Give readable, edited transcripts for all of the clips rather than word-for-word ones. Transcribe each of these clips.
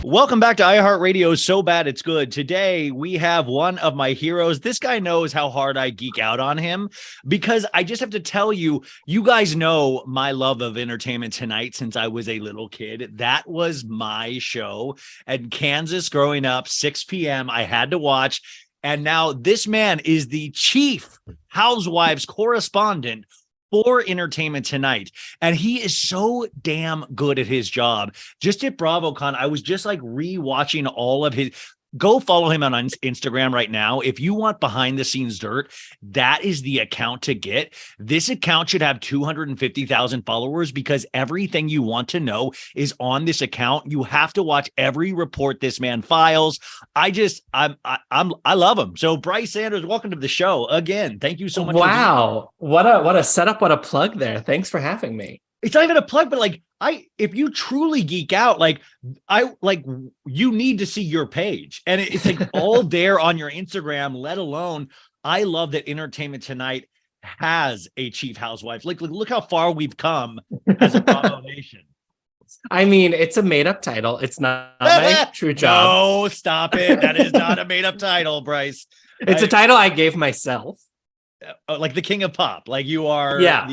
Welcome back to iHeartRadio. So bad it's good. Today we have one of my heroes. This guy knows how hard I geek out on him because I just have to tell you, you guys know my love of Entertainment Tonight since I was a little kid. That was my show at Kansas growing up, 6 p.m. I had to watch. And now this man is the chief housewives correspondent for Entertainment Tonight. And he is so damn good at his job. Just at BravoCon, I was just like rewatching all of his. Go follow him on Instagram right now. If you want behind the scenes dirt, that is the account to get. This account should have 250,000 followers because everything you want to know is on this account. You have to watch every report this man files. I love him. So Bryce Sanders, welcome to the show again. Thank you so much. Wow. What a setup. What a plug there. Thanks for having me. It's not even a plug, but if you truly geek out, you need to see your page, and it's like all there on your Instagram, let alone, I love that Entertainment Tonight has a chief housewife. Look how far we've come as a Bravo nation. I mean, it's a made up title. It's not my true job. No, stop it. That is not a made up title, Bryce. It's a title I gave myself. Like the king of pop, like you are. Yeah.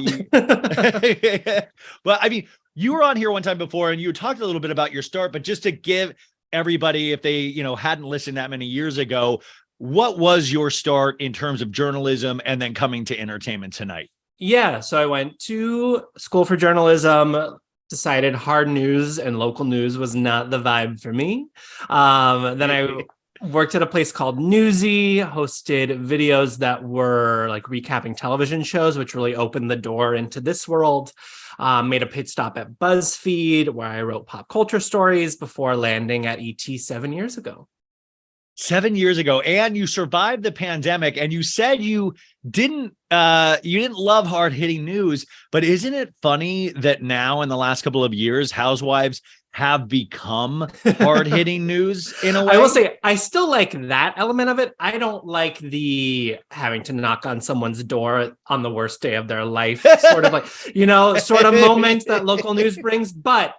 Well, I mean, you were on here one time before and you talked a little bit about your start, but just to give everybody, if they, hadn't listened that many years ago, what was your start in terms of journalism and then coming to Entertainment Tonight? Yeah. So I went to school for journalism, decided hard news and local news was not the vibe for me. Then I worked at a place called Newsy, hosted videos that were like recapping television shows, which really opened the door into this world. Made a pit stop at BuzzFeed, where I wrote pop culture stories before landing at ET 7 years ago. 7 years ago, and you survived the pandemic, and you said you didn't love hard-hitting news, but isn't it funny that now in the last couple of years, housewives have become hard-hitting news in a way? I will say I still like that element of it. I don't like the having to knock on someone's door on the worst day of their life, sort of moment that local news brings. But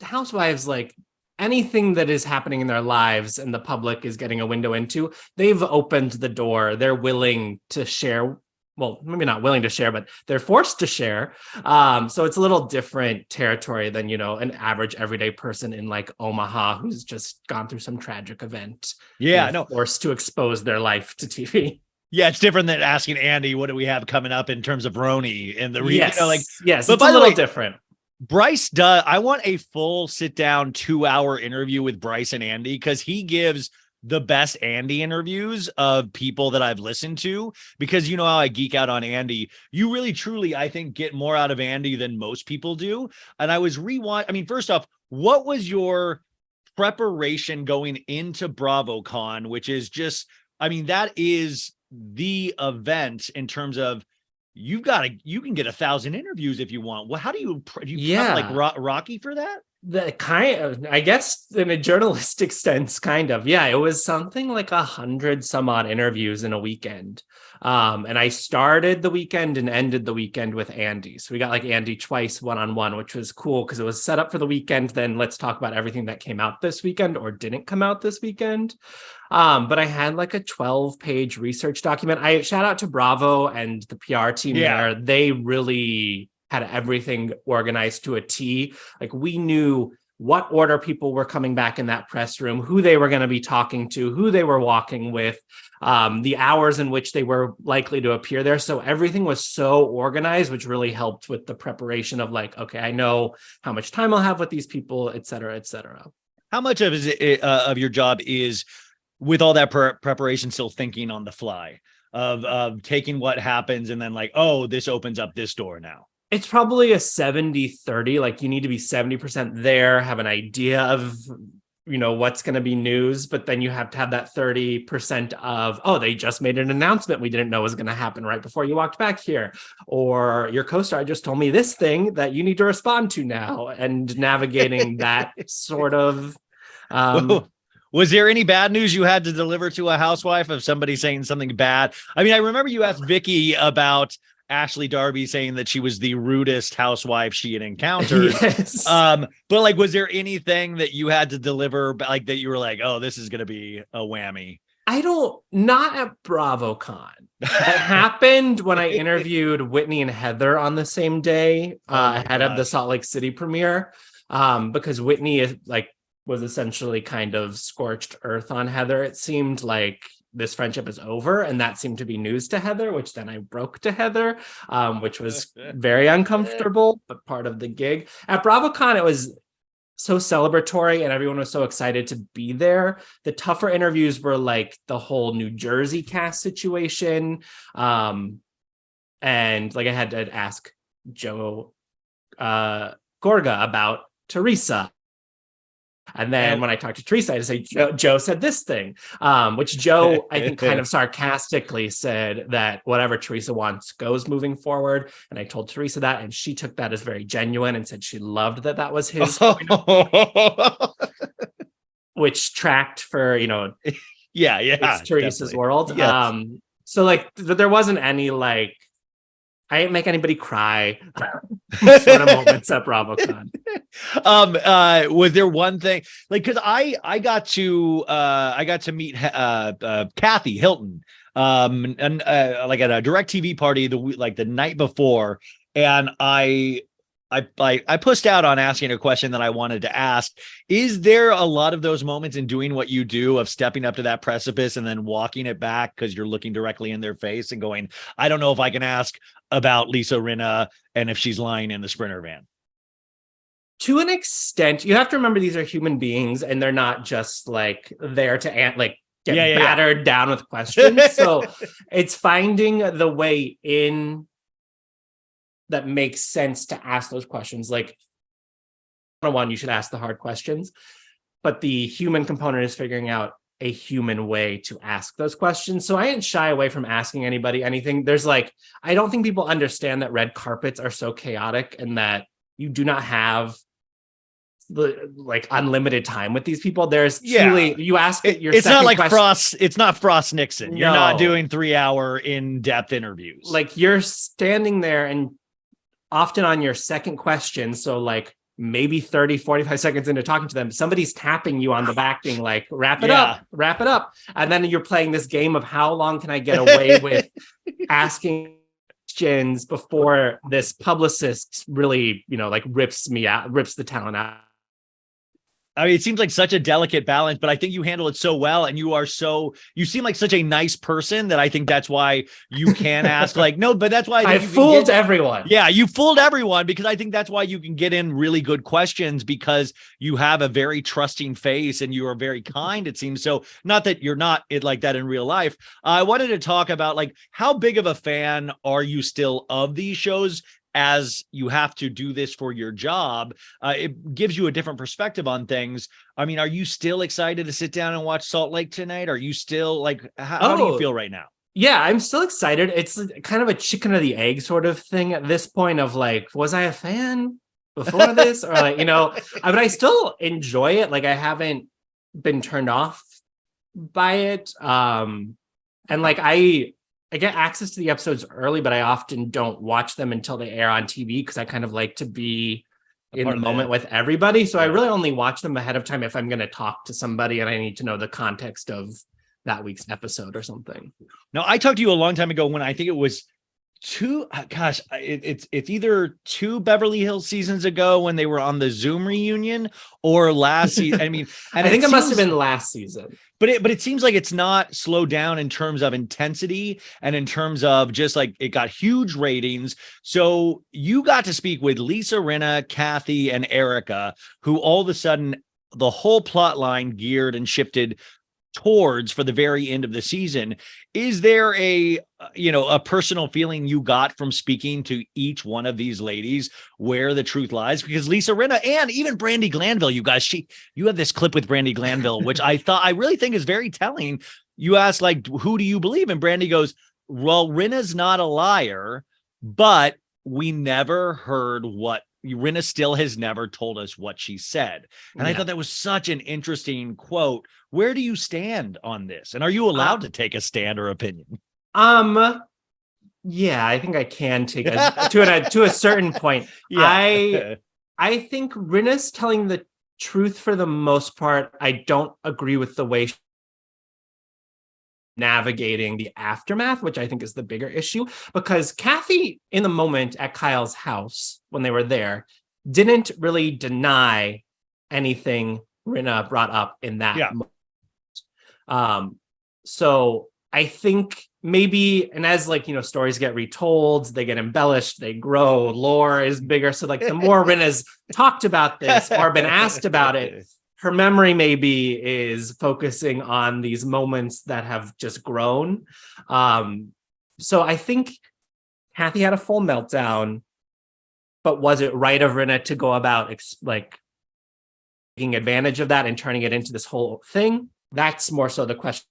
housewives, like anything that is happening in their lives and the public is getting a window into, they've opened the door. They're willing to share. Well, maybe not willing to share, but they're forced to share. So it's a little different territory than, an average everyday person in like Omaha who's just gone through some tragic event. Yeah, forced to expose their life to TV. Yeah, it's different than asking Andy, what do we have coming up in terms of Roni and the yes, yes, but it's a little different. Bryce does. I want a full sit down 2-hour interview with Bryce and Andy because he gives the best Andy interviews of people that I've listened to, because you know how I geek out on Andy. You really, truly, I think, get more out of Andy than most people do. And I was first off, what was your preparation going into BravoCon, which is just, that is the event in terms of you can get 1,000 interviews if you want. Well, how do you prep like Rocky for that? The kind of, I guess, in a journalistic sense, kind of. Yeah, it was something like 100 some odd interviews in a weekend. And I started the weekend and ended the weekend with Andy. So we got like Andy twice one-on-one, which was cool because it was set up for the weekend. Then let's talk about everything that came out this weekend or didn't come out this weekend. But I had like a 12-page research document. I shout out to Bravo and the PR team there. They really had everything organized to a T. Like we knew what order people were coming back in that press room, who they were going to be talking to, who they were walking with, the hours in which they were likely to appear there. So everything was so organized, which really helped with the preparation of like, okay, I know how much time I'll have with these people, et cetera, et cetera. How much of your job is with all that preparation still thinking on the fly of taking what happens and then like, oh, this opens up this door now? It's probably a 70-30. Like you need to be 70% there, have an idea of, what's going to be news, but then you have to have that 30% of, oh, they just made an announcement we didn't know was going to happen right before you walked back here. Or your co-star just told me this thing that you need to respond to now, and navigating that sort of. Was there any bad news you had to deliver to a housewife of somebody saying something bad? I remember you asked Vicky about Ashley Darby saying that she was the rudest housewife she had encountered. Yes. But like, was there anything that you had to deliver, like that you were like, oh, this is going to be a whammy? Not at BravoCon. That happened when I interviewed Whitney and Heather on the same day, ahead of the Salt Lake City premiere. Because Whitney was essentially kind of scorched earth on Heather. It seemed like this friendship is over, and that seemed to be news to Heather, which then I broke to Heather, which was very uncomfortable, but part of the gig. At BravoCon, it was so celebratory and everyone was so excited to be there. The tougher interviews were like the whole New Jersey cast situation. And like I had to ask Joe Gorga about Teresa. And then when I talked to Teresa, I had to say, Joe said this thing, which Joe, I think, kind of sarcastically said that whatever Teresa wants goes moving forward. And I told Teresa that, and she took that as very genuine and said she loved that was his point which tracked for, it's Teresa's definitely. World. Yes. So like there wasn't any like, I didn't make anybody cry sort of moments at BravoCon. Was there one thing like, cause I got to meet Kathy Hilton and like at a DirecTV party the night before, and I pushed out on asking a question that I wanted to ask. Is there a lot of those moments in doing what you do of stepping up to that precipice and then walking it back because you're looking directly in their face and going, I don't know if I can ask about Lisa Rinna and if she's lying in the Sprinter van? To an extent, you have to remember these are human beings and they're not just like there to get battered down with questions. So it's finding the way in that makes sense to ask those questions. Like, one, you should ask the hard questions, but the human component is figuring out a human way to ask those questions. So I didn't shy away from asking anybody anything. There's I don't think people understand that red carpets are so chaotic and that you do not have unlimited time with these people. There's truly, you ask it. It's not like Frost. It's not Frost Nixon. You're not doing 3-hour in-depth interviews. Like you're standing there and often on your second question. So maybe 30, 45 seconds into talking to them, somebody's tapping you on the back being like, wrap it up. And then you're playing this game of how long can I get away with asking questions before this publicist really, rips the talent out. I mean, it seems like such a delicate balance, but I think you handle it so well. And you seem like such a nice person that I think that's why you can ask but that's why I fooled everyone. Yeah, you fooled everyone because I think that's why you can get in really good questions because you have a very trusting face and you are very kind, it seems. So not that you're not like that in real life. I wanted to talk about how big of a fan are you still of these shows? As you have to do this for your job, it gives you a different perspective on things. I mean, are you still excited to sit down and watch Salt Lake tonight? Are you still how do you feel right now? Yeah, I'm still excited. It's kind of a chicken or the egg sort of thing at this point of was I a fan before this? Or but I still enjoy it. I haven't been turned off by it. And I get access to the episodes early, but I often don't watch them until they air on TV because I kind of like to be in the moment with everybody. So I really only watch them ahead of time if I'm going to talk to somebody and I need to know the context of that week's episode or something. Now, I talked to you a long time ago when I think it was it's either 2 Beverly Hills seasons ago when they were on the Zoom reunion or last season. I mean, and I think it must have been last season. But it seems like it's not slowed down in terms of intensity and in terms of just it got huge ratings. So you got to speak with Lisa Rinna, Kathy, and Erika, who all of a sudden the whole plot line geared and shifted towards for the very end of the season. Is there a personal feeling you got from speaking to each one of these ladies where the truth lies? Because Lisa Rinna and even Brandi Glanville, you guys, you have this clip with Brandi Glanville, which I really think is very telling. You asked who do you believe? And Brandi goes, well, Rinna's not a liar, but we never heard what Rinna still has never told us what she said. And I thought that was such an interesting quote. Where do you stand on this? And are you allowed to take a stand or opinion? Yeah, I think I can take to a certain point. Yeah. I think Rinna's telling the truth for the most part. I don't agree with the way she's navigating the aftermath, which I think is the bigger issue, because Kathy, in the moment at Kyle's house when they were there, didn't really deny anything Rinna brought up in that moment. So I think maybe, and as like, stories get retold, they get embellished, they grow, lore is bigger. So like the more Rinna's talked about this or been asked about it, her memory maybe is focusing on these moments that have just grown. So I think Kathy had a full meltdown, but was it right of Rinna to go about like taking advantage of that and turning it into this whole thing? That's more so the question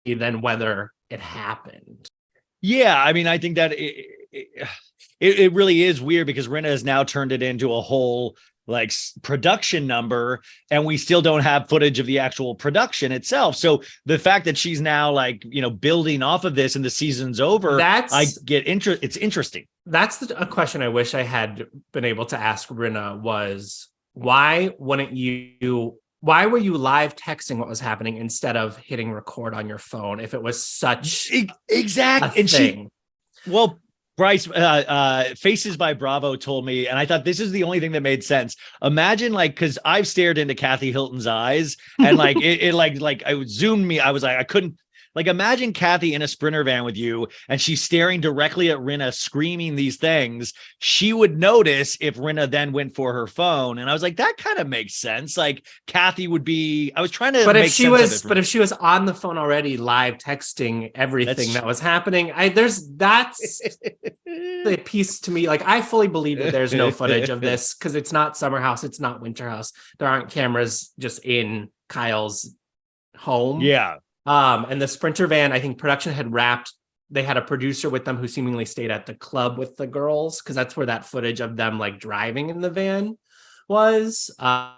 than whether it happened. Yeah, I mean, I think that it really is weird because Rinna has now turned it into a whole like production number, and we still don't have footage of the actual production itself. So the fact that she's now like, building off of this and the season's over, I get it's interesting. That's a question I wish I had been able to ask Rinna was, why were you live texting what was happening instead of hitting record on your phone if it was such exactly a thing? Bryce, Faces by Bravo told me, and I thought this is the only thing that made sense. Imagine because I've stared into Kathy Hilton's eyes, and like it would zoom me. I was like, I couldn't. Like, imagine Kathy in a Sprinter van with you, and she's staring directly at Rinna, screaming these things. She would notice if Rinna then went for her phone, and I was like, that kind of makes sense. Like, Kathy would be. I was trying to. But if she was on the phone already, live texting everything that was happening, that's the piece to me. Like, I fully believe that there's no footage of this because it's not Summer House, it's not Winter House. There aren't cameras just in Kyle's home. Yeah. And the Sprinter van, I think production had wrapped. They had a producer with them who seemingly stayed at the club with the girls because that's where that footage of them like driving in the van was. But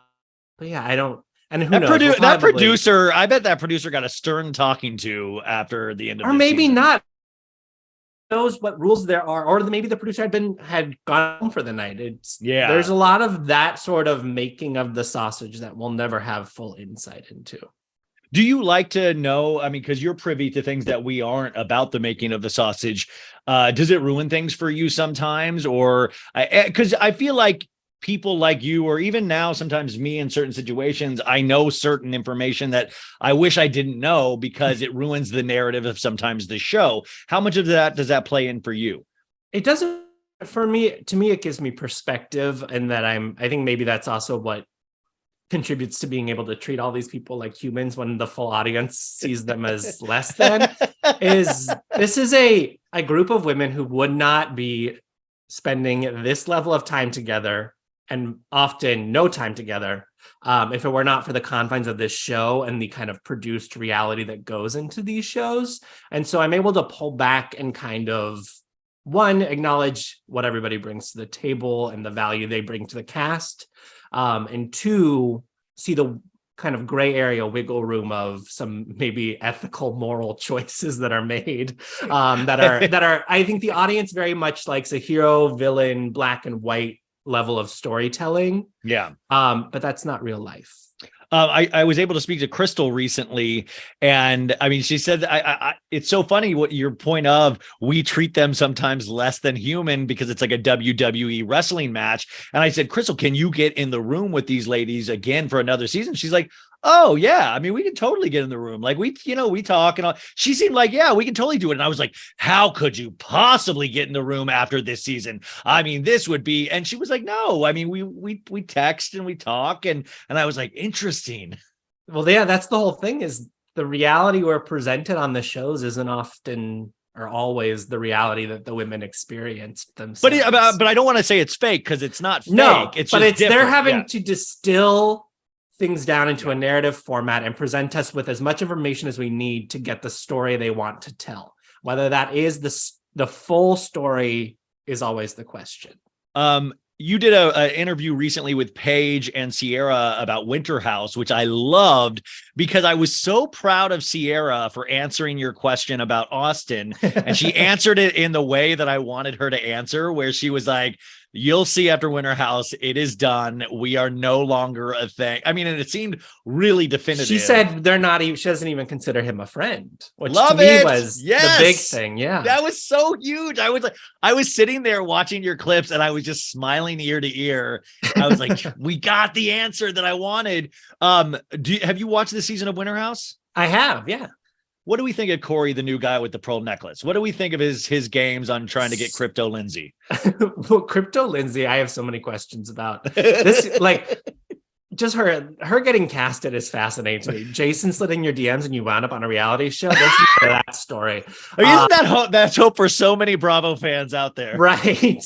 yeah, I don't. And who knows? That producer, I bet that producer got a stern talking to after the end of, or maybe season. Not. Knows what rules there are, or maybe the producer had gone home for the night. There's a lot of that sort of making of the sausage that we'll never have full insight into. Do you like to know, I mean, because you're privy to things that we aren't about the making of the sausage, does it ruin things for you sometimes? Or because I feel like people like you, or even now, sometimes me in certain situations, I know certain information that I wish I didn't know because it ruins the narrative of sometimes the show. How much of that does that play in for you? It doesn't, for me, to me, it gives me perspective, and that I think maybe that's also what contributes to being able to treat all these people like humans when the full audience sees them as less than. This is a group of women who would not be spending this level of time together, and often no time together, if it were not for the confines of this show and the kind of produced reality that goes into these shows. And so I'm able to pull back and kind of, one, acknowledge what everybody brings to the table and the value they bring to the cast. And two, see the kind of gray area wiggle room of some maybe ethical, moral choices that are made, that are, I think the audience very much likes a hero, villain, black and white level of storytelling. Yeah. But that's not real life. I was able to speak to Crystal recently, and I mean, she said, it's so funny what your point of, we treat them sometimes less than human because it's like a WWE wrestling match. And I said, Crystal, can you get in the room with these ladies again for another season? She's like, oh yeah, I mean, we can totally get in the room. Like we talk and all. She seemed like, yeah, we can totally do it. And I was like, how could you possibly get in the room after this season? I mean, this would be, and she was like, no, I mean, we text and we talk. And I was like, interesting. Well, yeah, that's the whole thing, is the reality we're presented on the shows isn't often or always the reality that the women experienced themselves. But I don't want to say it's fake, because it's not fake. No, it's but just they're having to distill things down into a narrative format and present us with as much information as we need to get the story they want to tell. Whether that is the full story is always the question. you did a interview recently with Paige and Sierra about Winter House, which I loved because I was so proud of Sierra for answering your question about Austin. And she answered it in the way that I wanted her to answer, where she was like, you'll see after Winter House, it is done. We are no longer a thing. I mean, and it seemed really definitive. She said they're not even, she doesn't even consider him a friend, which Love to me it. was Yes. the big thing. Yeah. That was so huge. I was sitting there watching your clips and I was just smiling ear to ear. I was like, we got the answer that I wanted. Have you watched this season of Winter House? I have, yeah. What do we think of Corey, the new guy with the pearl necklace? What do we think of his games on trying to get Crypto Lindsay? Well, Crypto Lindsay, I have so many questions about this. Like, just her getting casted is fascinating to me. Jason slid in your DMs and you wound up on a reality show. That's that story. Isn't that's hope for so many Bravo fans out there, right?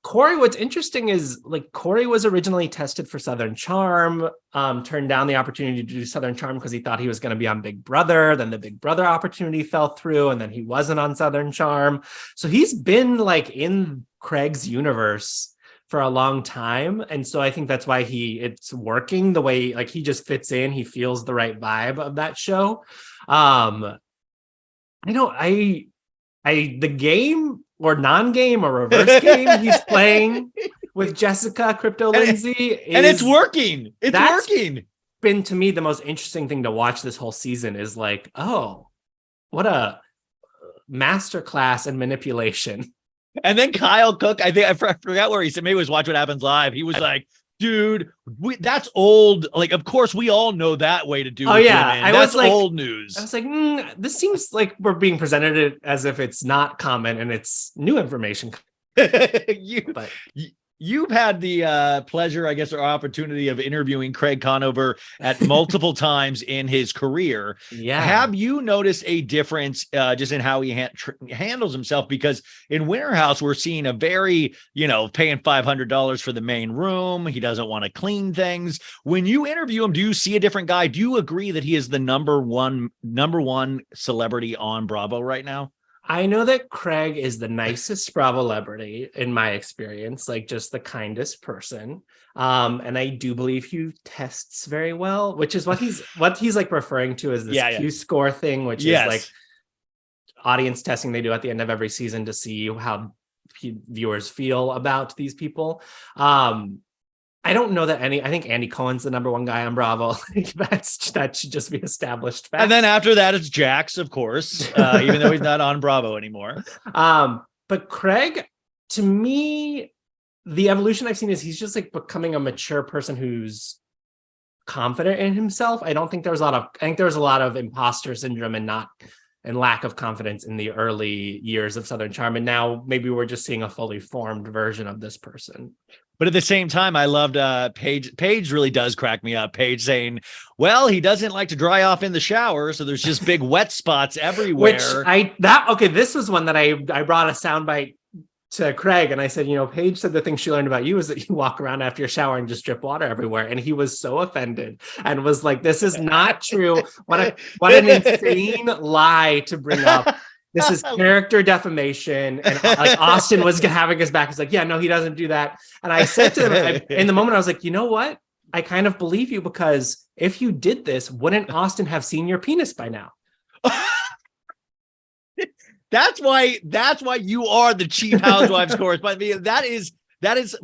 Corey, what's interesting is like Corey was originally tested for Southern Charm, turned down the opportunity to do Southern Charm because he thought he was going to be on Big Brother. Then the Big Brother opportunity fell through, and then he wasn't on Southern Charm. So he's been like in Craig's universe for a long time. And so I think that's why it's working the way, like, he just fits in. He feels the right vibe of that show. The game or non-game or reverse game he's playing with Jessica Crypto Lindsay and it's working. It's working. Been to me the most interesting thing to watch this whole season is like, oh, what a masterclass in manipulation. And then Kyle Cook, I think I forgot where he said, maybe it was Watch What Happens Live. He was like, dude, that's old. Like, of course, we all know that way to do. Oh yeah, women. That's like, old news. I was like, this seems like we're being presented as if it's not common and it's new information. You've had the pleasure, I guess, or opportunity of interviewing Craig Conover at multiple times in his career. Yeah. Have you noticed a difference just in how he handles himself? Because in Winter House, we're seeing a very, paying $500 for the main room. He doesn't want to clean things. When you interview him, do you see a different guy? Do you agree that he is the number one celebrity on Bravo right now? I know that Craig is the nicest Bravo celebrity in my experience, like just the kindest person. And I do believe he tests very well, which is what he's like referring to as this Q score thing, which is like audience testing they do at the end of every season to see how viewers feel about these people. I don't know that I think Andy Cohen's the number one guy on Bravo. That should just be established fact. And then after that, it's Jax, of course, even though he's not on Bravo anymore. But Craig, to me, the evolution I've seen is he's just like becoming a mature person who's confident in himself. I think there was a lot of imposter syndrome and lack of confidence in the early years of Southern Charm. And now maybe we're just seeing a fully formed version of this person. But at the same time, I loved Paige. Paige really does crack me up. Paige saying, well, he doesn't like to dry off in the shower, so there's just big wet spots everywhere. This was one that I brought a soundbite to Craig, and I said, Paige said the thing she learned about you is that you walk around after your shower and just drip water everywhere. And he was so offended and was like, this is not true. What an insane lie to bring up. This is character defamation. And like Austin was having his back. He's like, yeah, no, he doesn't do that. And I said to him in the moment, I was like, you know what? I kind of believe you, because if you did this, wouldn't Austin have seen your penis by now? That's why you are the Chief Housewives correspondent. That is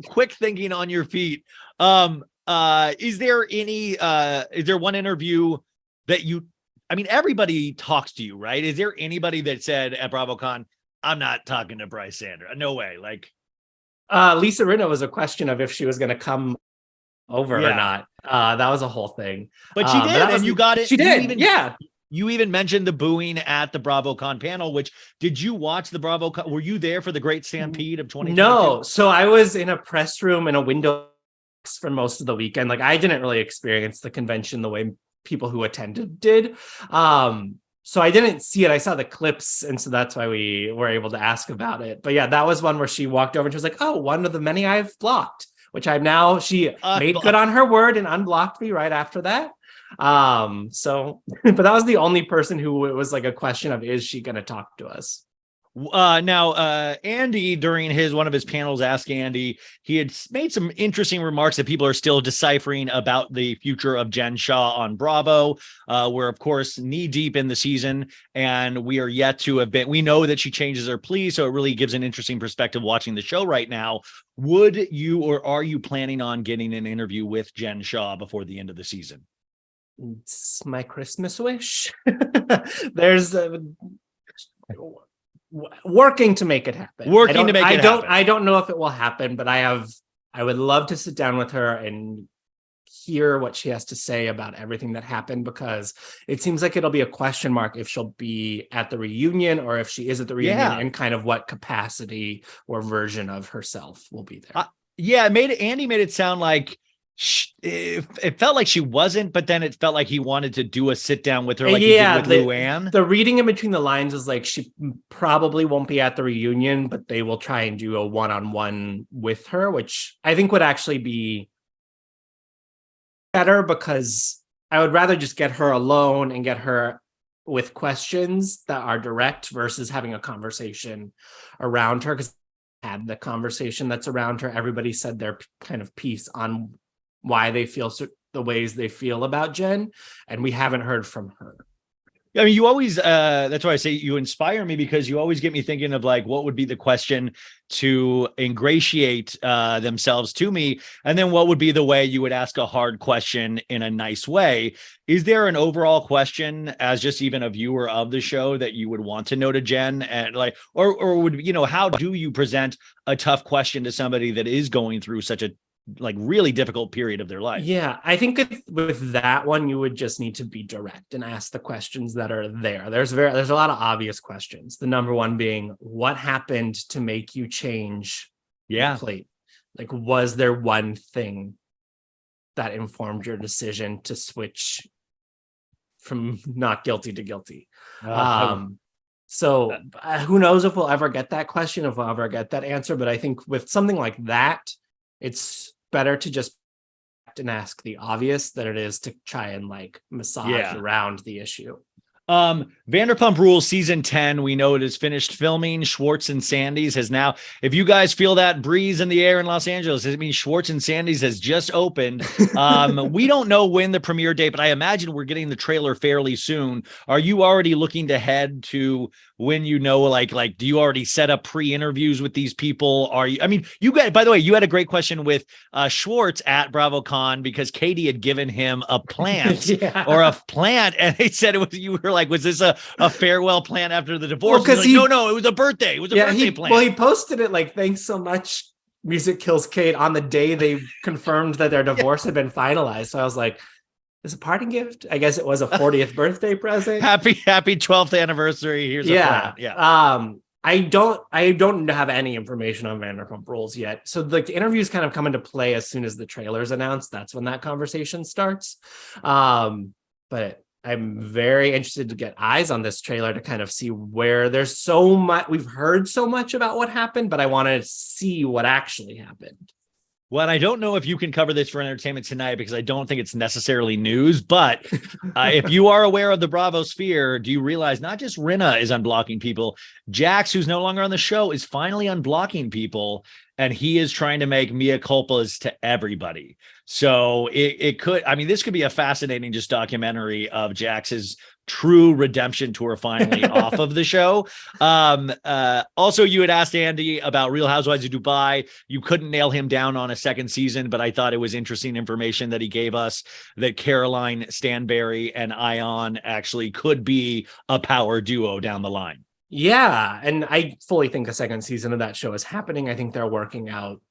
quick thinking on your feet. Is there one interview that everybody talks to you, right? Is there anybody that said at BravoCon, I'm not talking to Bryce Sandra? No way. Like, Lisa Rinna was a question of if she was going to come over or not. That was a whole thing. But she did, and you got it. She did, You even mentioned the booing at the BravoCon panel, which, did you watch the BravoCon? Were you there for the Great Stampede of 2022? No. So I was in a press room in a window for most of the weekend. Like, I didn't really experience the convention the way people who attended did. So I didn't see it. I saw the clips. And so that's why we were able to ask about it. But yeah, that was one where she walked over and she was like, oh, one of the many I've blocked, which she made good on her word and unblocked me right after that. But that was the only person who it was like a question of, is she going to talk to us? Andy, during one of his panels, Ask Andy, he had made some interesting remarks that people are still deciphering about the future of Jen Shah on Bravo. We're, of course, knee deep in the season, and we are yet to have been. We know that she changes her plea, so it really gives an interesting perspective watching the show right now. Would you, or are you planning on getting an interview with Jen Shah before the end of the season? It's my Christmas wish. There's working to make it happen. I don't know if it will happen, but I would love to sit down with her and hear what she has to say about everything that happened, because it seems like it'll be a question mark if she'll be at the reunion or if she is at the reunion, and kind of what capacity or version of herself will be there. Andy made it sound like it felt like she wasn't, but then it felt like he wanted to do a sit down with her, like he did with Luann. The reading in between the lines is like she probably won't be at the reunion, but they will try and do a one-on-one with her, which I think would actually be better, because I would rather just get her alone and get her with questions that are direct versus having a conversation around her. Because had the conversation that's around her, everybody said their kind of piece on why they feel the ways they feel about Jen, and we haven't heard from her. I mean, you always, that's why I say you inspire me, because you always get me thinking of like, what would be the question to ingratiate themselves to me? And then what would be the way you would ask a hard question in a nice way? Is there an overall question as just even a viewer of the show that you would want to know to Jen? And like, or would, how do you present a tough question to somebody that is going through such a really difficult period of their life? Yeah, I think with that one, you would just need to be direct and ask the questions that are there. There's a lot of obvious questions. The number one being, what happened to make you change the plate? Like, was there one thing that informed your decision to switch from not guilty to guilty? So who knows if we'll ever get that question, if we'll ever get that answer. But I think with something like that, it's better to just ask the obvious than it is to try and massage around the issue. Vanderpump Rules season 10, we know it is finished filming. Schwartz and Sandy's has now, if you guys feel that breeze in the air in Los Angeles, it means Schwartz and Sandy's has just opened. We don't know when the premiere date, but I imagine we're getting the trailer fairly soon. Are you already looking to head to when do you already set up pre-interviews with these people? You guys, by the way, you had a great question with Schwartz at BravoCon, because Katie had given him a plant or a plant, and they said you were like, was this a farewell plant after the divorce? Well, no, it was a birthday. It was a birthday plant. Well, he posted it like, thanks so much, Music Kills Kate, on the day they confirmed that their divorce had been finalized. So I was like, it's a parting gift. I guess it was a 40th birthday present. Happy 12th anniversary. Here's a plant. Yeah. I don't have any information on Vanderpump Rules yet. So the interviews kind of come into play as soon as the trailer's announced. That's when that conversation starts. But I'm very interested to get eyes on this trailer to kind of see where there's so much. We've heard so much about what happened, but I want to see what actually happened. Well, I don't know if you can cover this for entertainment tonight, because I don't think it's necessarily news, but if you are aware of the Bravo sphere, do you realize not just Rinna is unblocking people, Jax, who's no longer on the show, is finally unblocking people, and he is trying to make mea culpas to everybody. So this could be a fascinating just documentary of Jax's true redemption tour finally off of the show. Also, you had asked Andy about Real Housewives of Dubai. You couldn't nail him down on a second season, but I thought it was interesting information that he gave us that Caroline Stanberry and Ion actually could be a power duo down the line. Yeah, and I fully think a second season of that show is happening. I think they're working out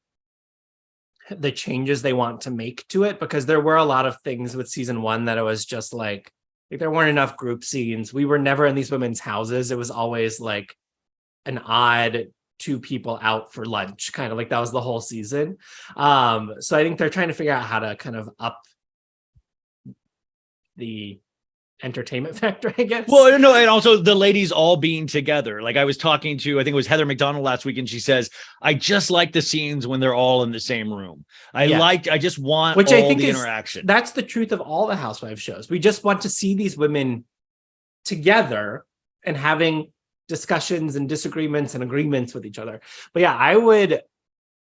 the changes they want to make to it, because there were a lot of things with season one that it was just like there weren't enough group scenes. We were never in these women's houses. It was always like an odd two people out for lunch, kind of like that was the whole season. So I think they're trying to figure out how to kind of up the entertainment factor, I guess. Well, no, and also the ladies all being together. Like I was talking to, I think it was Heather McDonald last week, and she says, I just like the scenes when they're all in the same room. I just want all the interaction. That's the truth of all the Housewives shows. We just want to see these women together and having discussions and disagreements and agreements with each other. But yeah,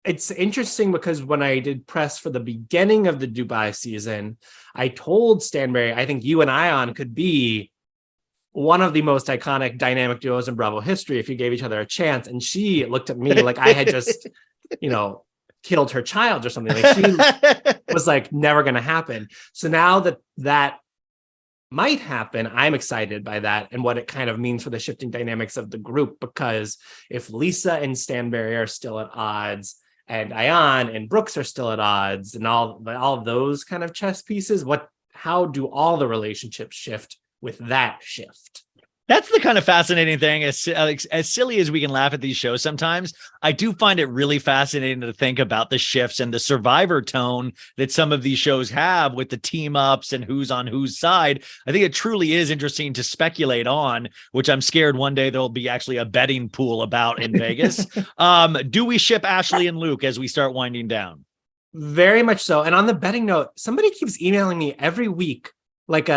it's interesting because when I did press for the beginning of the Dubai season, I told Stanberry, I think you and Ion could be one of the most iconic dynamic duos in Bravo history if you gave each other a chance. And she looked at me like I had just, killed her child or something. Like she was like, never going to happen. So now that might happen, I'm excited by that and what it kind of means for the shifting dynamics of the group, because if Lisa and Stanberry are still at odds and Ion and Brooks are still at odds and all of those kind of chess pieces, how do all the relationships shift with that shift? That's the kind of fascinating thing. As silly as we can laugh at these shows sometimes, I do find it really fascinating to think about the shifts and the Survivor tone that some of these shows have with the team ups and who's on whose side. I think it truly is interesting to speculate on, which I'm scared one day there'll be actually a betting pool about in Vegas. Do we ship Ashley and Luke as we start winding down? Very much so. And on the betting note, somebody keeps emailing me every week, like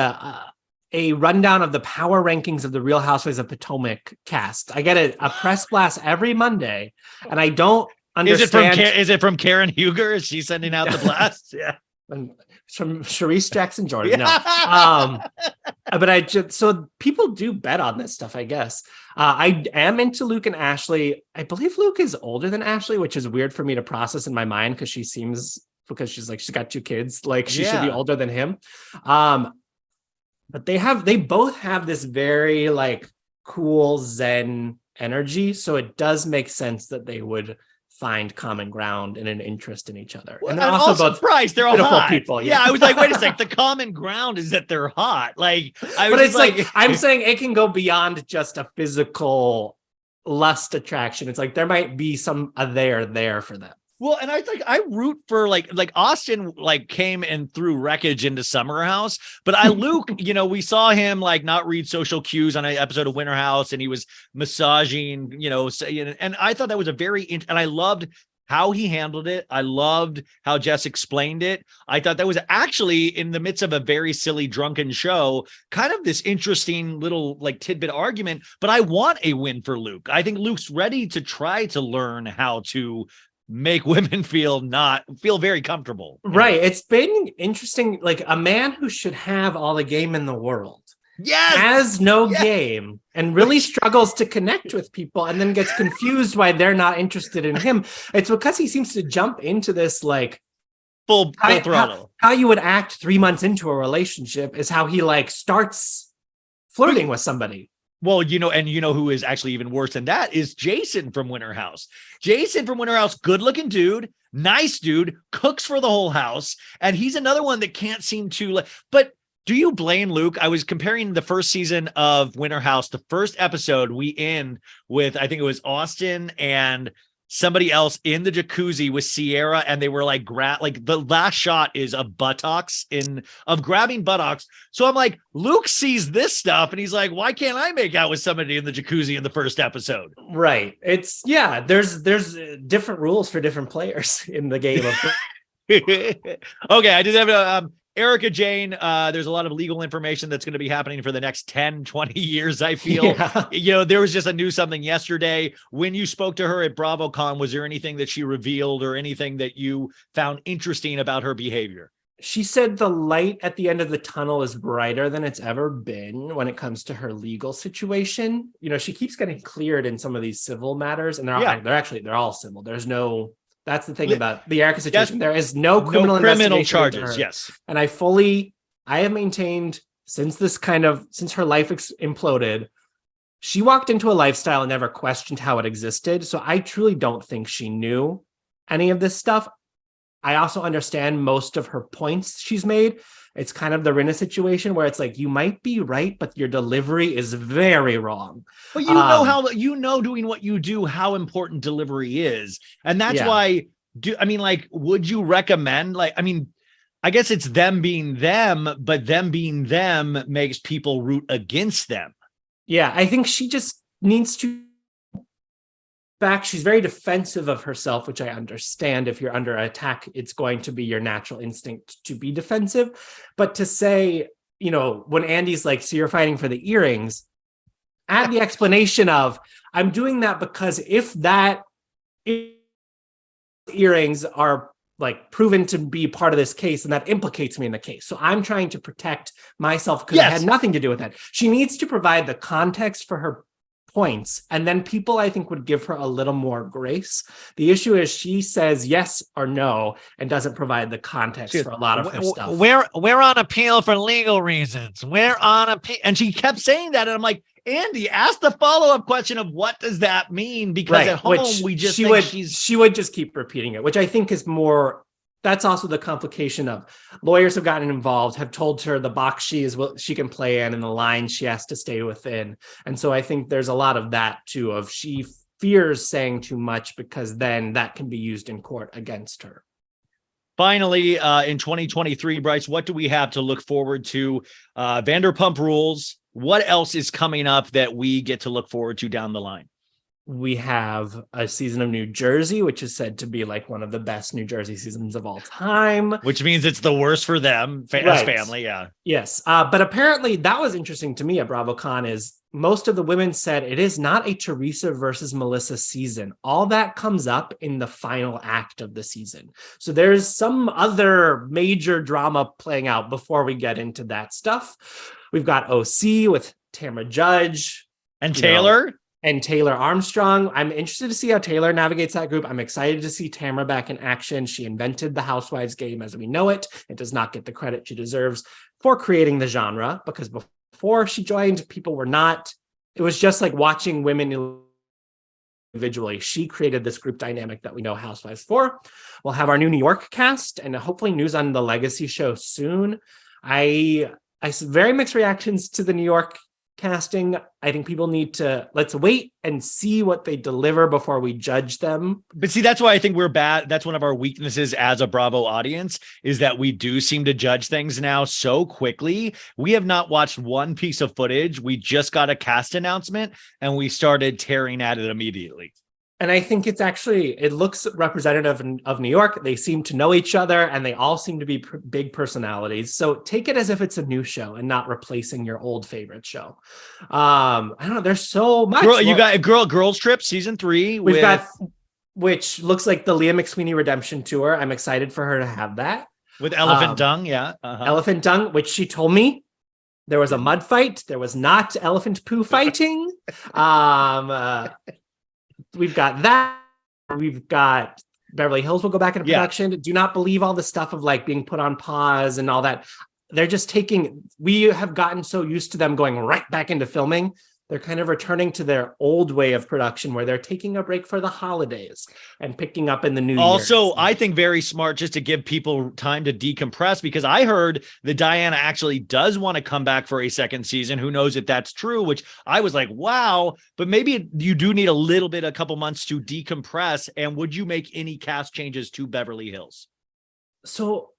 a rundown of the power rankings of the Real Housewives of Potomac cast. I get a press blast every Monday, and I don't understand. Is it from Karen Huger? Is she sending out the blast? Yeah. From Sharice Jackson Jordan. No. But so people do bet on this stuff, I guess. I am into Luke and Ashley. I believe Luke is older than Ashley, which is weird for me to process in my mind because she's got 2 kids. Like she should be older than him. But they both have this very like cool Zen energy. So it does make sense that they would find common ground and an interest in each other. And they're also both Brice, they're all hot people. Yeah, I was like, wait a sec, the common ground is that they're hot. Like, but it's like I'm saying it can go beyond just a physical lust attraction. It's like there might be some there for them. Well, and I root for like Austin came and threw wreckage into Summer House, but Luke, we saw him not read social cues on an episode of Winter House, and he was massaging, and I thought that was and I loved how he handled it. I loved how Jess explained it. I thought that was actually in the midst of a very silly drunken show, kind of this interesting little tidbit argument, but I want a win for Luke. I think Luke's ready to try to learn how to make women feel very comfortable. Right. It's been interesting. Like a man who should have all the game in the world. Yes. Has no game and really struggles to connect with people and then gets confused why they're not interested in him. It's because he seems to jump into this full throttle. How you would act 3 months into a relationship is how he starts flirting with somebody. Well, who is actually even worse than that is Jason from Winter House. Jason from Winter House, good looking dude, nice dude, cooks for the whole house. And he's another one that can't seem to, but do you blame Luke? I was comparing the first season of Winter House. The first episode we end with, I think it was Austin and somebody else in the jacuzzi with Sierra, and they were the last shot is of buttocks of grabbing buttocks. So I'm like, Luke sees this stuff and he's like, why can't I make out with somebody in the jacuzzi in the first episode? Right. It's there's different rules for different players in the game of Okay, I just have Erika Jane, there's a lot of legal information that's going to be happening for the next 10, 20 years, I feel. Yeah. There was just a news something yesterday. When you spoke to her at BravoCon, was there anything that she revealed or anything that you found interesting about her behavior? She said the light at the end of the tunnel is brighter than it's ever been when it comes to her legal situation. She keeps getting cleared in some of these civil matters, and they're all civil. There's no... That's the thing about the Erika situation. There is no criminal charges. Yes. And I have maintained since her life imploded, she walked into a lifestyle and never questioned how it existed. So I truly don't think she knew any of this stuff. I also understand most of her points she's made. It's kind of the Rinna situation where it's like, you might be right, but your delivery is very wrong. But doing what you do, how important delivery is. And that's why, would you recommend, I guess it's them being them, but them being them makes people root against them. Yeah, I think she just needs to back. She's very defensive of herself, which I understand. If you're under attack, it's going to be your natural instinct to be defensive. But to say, when Andy's like, so you're fighting for the earrings, add the explanation of, I'm doing that because if that earrings are like proven to be part of this case, and that implicates me in the case. So I'm trying to protect myself because I had nothing to do with that. She needs to provide the context for her points, and then people, I think, would give her a little more grace. The issue is she says yes or no and doesn't provide the context for a lot of her stuff. We're on appeal for legal reasons. We're on appeal. And she kept saying that, and I'm like, Andy, ask the follow-up question of what does that mean? Because at home, we just she would just keep repeating it, which I think is more. That's also the complication of lawyers have gotten involved, have told her the box she can play in and the line she has to stay within. And so I think there's a lot of that too, of she fears saying too much because then that can be used in court against her. Finally, in 2023, Bryce, what do we have to look forward to? Vanderpump Rules. What else is coming up that we get to look forward to down the line? We have a season of New Jersey, which is said to be like one of the best New Jersey seasons of all time. Which means it's the worst for them as family, yeah. Yes, but apparently that was interesting to me at BravoCon is most of the women said it is not a Teresa versus Melissa season. All that comes up in the final act of the season. So there's some other major drama playing out before we get into that stuff. We've got OC with Tamra Judge. And Taylor. And Taylor Armstrong. I'm interested to see how Taylor navigates that group. I'm excited to see Tamra back in action. She invented the Housewives game as we know it. It does not get the credit she deserves for creating the genre, because before she joined, people were not. It was just like watching women individually. She created this group dynamic that we know Housewives for. We'll have our new New York cast and hopefully news on the Legacy show soon. I very mixed reactions to the New York casting. I think people need to let's wait and see what they deliver before we judge them. But see, that's why I think we're bad. That's one of our weaknesses as a Bravo audience, is that we do seem to judge things now so quickly. We have not watched one piece of footage. We just got a cast announcement and we started tearing at it immediately. And I think it looks representative of New York. They seem to know each other and they all seem to be big personalities. So take it as if it's a new show and not replacing your old favorite show. I don't know. There's so much. You got Girls Trip season 3. We've got, which looks like the Leah McSweeney redemption tour. I'm excited for her to have that. With Elephant Dung. Yeah. Elephant Dung, which she told me there was a mud fight. There was not elephant poo fighting. We've got that. We've got Beverly Hills will go back into production. Yeah. Do not believe all the stuff of like being put on pause and all that. They're just we have gotten so used to them going right back into filming. They're kind of returning to their old way of production where they're taking a break for the holidays and picking up in the new year. Also, I think very smart just to give people time to decompress, because I heard that Diana actually does want to come back for a second season. Who knows if that's true, which I was like, wow, but maybe you do need a couple months to decompress. And would you make any cast changes to Beverly Hills? So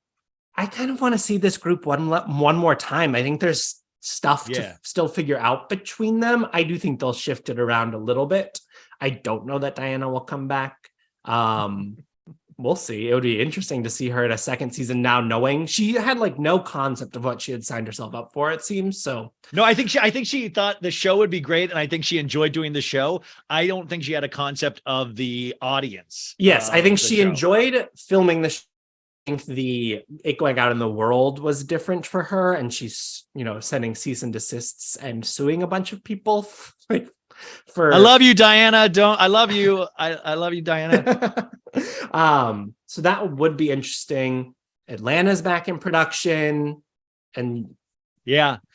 I kind of want to see this group one more time. I think there's stuff to still figure out between them. I do think they'll shift it around a little bit. I don't know that Diana will come back. We'll see. It would be interesting to see her in a second season now, knowing she had like no concept of what she had signed herself up for, it seems. So no, I think she thought the show would be great, and I think she enjoyed doing the show. I don't think she had a concept of the audience. Yes, I think she enjoyed filming the show. I think it going out in the world was different for her, and she's sending cease and desists and suing a bunch of people for I love you, Diana. I love you. I love you, Diana. So that would be interesting. Atlanta's back in production, and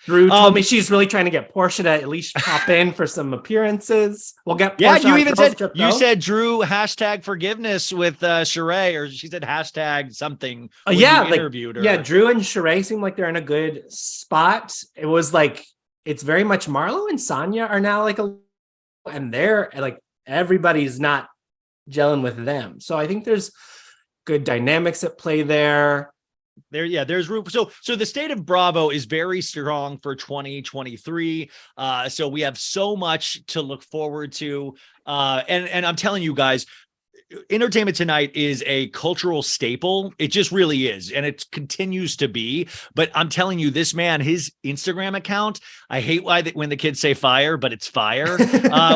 Drew told me she's really trying to get Portia to at least pop in for some appearances. We'll get Portia. You said Drew #forgiveness with Sheree, or she said # something. Interviewed her. Yeah, Drew and Sheree seem like they're in a good spot. It was like it's very much Marlo and Sonia are now and they're like everybody's not gelling with them. So I think there's good dynamics at play there. There's room. So the state of Bravo is very strong for 2023. So we have so much to look forward to. And I'm telling you guys, Entertainment Tonight is a cultural staple. It just really is. And it continues to be. But I'm telling you, this man, his Instagram account, I hate when the kids say fire, but it's fire.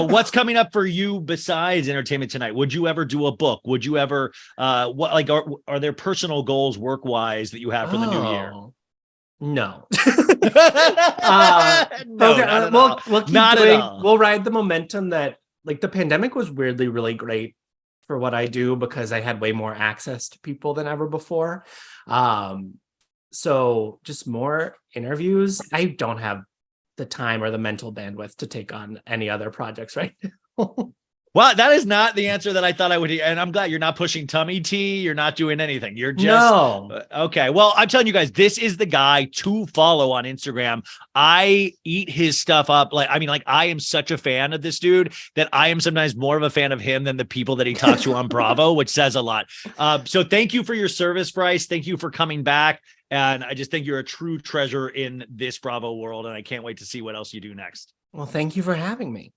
What's coming up for you besides Entertainment Tonight? Would you ever do a book? Would you ever, are there personal goals work-wise that you have for the new year? No. No, okay, we'll keep doing. We'll ride the momentum that, like, the pandemic was weirdly really great for what I do because I had way more access to people than ever before. So just more interviews. I don't have the time or the mental bandwidth to take on any other projects right now. Well, that is not the answer that I thought I would hear. And I'm glad you're not pushing tummy tea. You're not doing anything. You're just no. Okay. Well, I'm telling you guys, this is the guy to follow on Instagram. I eat his stuff up. I am such a fan of this dude that I am sometimes more of a fan of him than the people that he talks to on Bravo, which says a lot. So thank you for your service, Bryce. Thank you for coming back. And I just think you're a true treasure in this Bravo world. And I can't wait to see what else you do next. Well, thank you for having me.